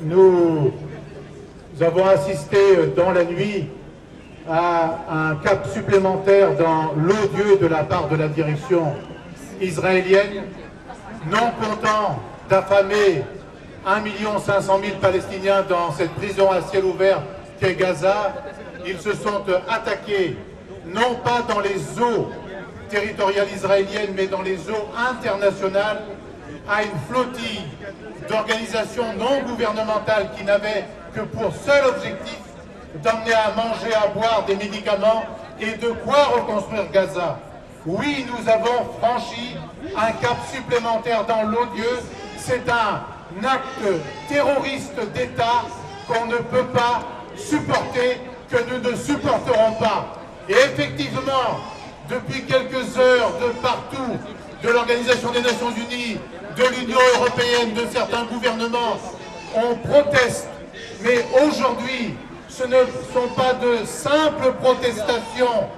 nous avons assisté dans la nuit à un cap supplémentaire dans l'odieux de la part de la direction israélienne, non content d'affamer 1 500 000 Palestiniens dans cette prison à ciel ouvert qu'est Gaza. Ils se sont attaqués, non pas dans les eaux territoriales israéliennes, mais dans les eaux internationales, à une flottille d'organisations non gouvernementales qui n'avaient que pour seul objectif d'emmener à manger, à boire des médicaments et de quoi reconstruire Gaza. Oui, nous avons franchi un cap supplémentaire dans l'odieux. C'est un acte terroriste d'État qu'on ne peut pas supporter, que nous ne supporterons pas. Et effectivement, depuis quelques heures, de partout, de l'Organisation des Nations Unies, de l'Union européenne, de certains gouvernements, on proteste. Mais aujourd'hui, ce ne sont pas de simples protestations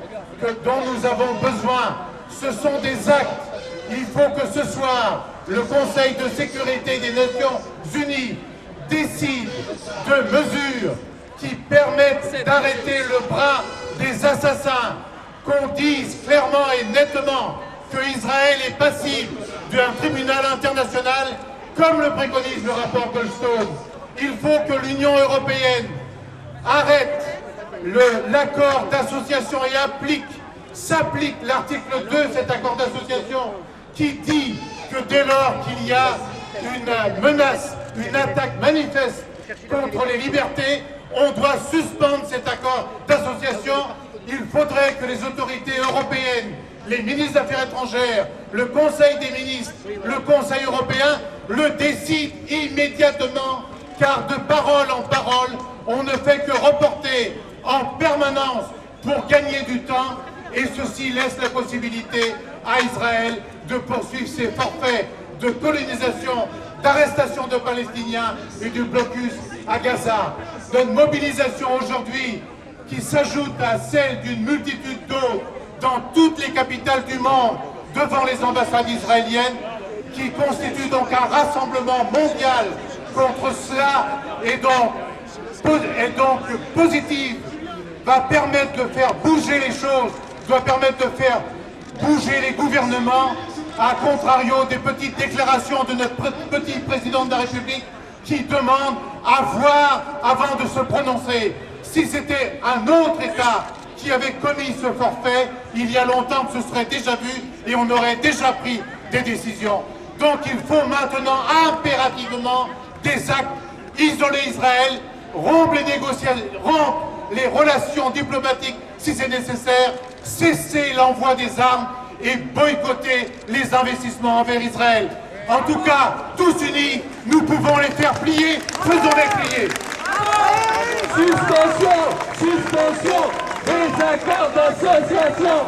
dont nous avons besoin, ce sont des actes. Il faut que ce soir, le Conseil de sécurité des Nations Unies décide de mesures qui permettent d'arrêter le bras des assassins, qu'on dise clairement et nettement que Israël est passible d'un tribunal international, comme le préconise le rapport Goldstone. Il faut que l'Union européenne arrête l'accord d'association et s'applique l'article 2 de cet accord d'association qui dit que dès lors qu'il y a une menace, une attaque manifeste contre les libertés, on doit suspendre cet accord d'association. Il faudrait que les autorités européennes, les ministres des Affaires étrangères, le Conseil des ministres, le Conseil européen le décident immédiatement, car de parole en parole, on ne fait que reporter en permanence pour gagner du temps, et ceci laisse la possibilité à Israël de poursuivre ses forfaits de colonisation, d'arrestation de Palestiniens et du blocus à Gaza. Notre mobilisation aujourd'hui, qui s'ajoute à celle d'une multitude d'autres dans toutes les capitales du monde, devant les ambassades israéliennes, qui constitue donc un rassemblement mondial contre cela, et donc positive, va permettre de faire bouger les choses, doit permettre de faire bouger les gouvernements, à contrario des petites déclarations de notre petit président de la République qui demande à voir avant de se prononcer. Si c'était un autre État qui avait commis ce forfait, il y a longtemps que ce serait déjà vu et on aurait déjà pris des décisions. Donc il faut maintenant impérativement des actes, isoler Israël, rompre les négociations, rompre les relations diplomatiques si c'est nécessaire, cesser l'envoi des armes et boycotter les investissements envers Israël. En tout cas, tous unis, nous pouvons les faire plier, faisons-les plier. Suspension des accords d'association.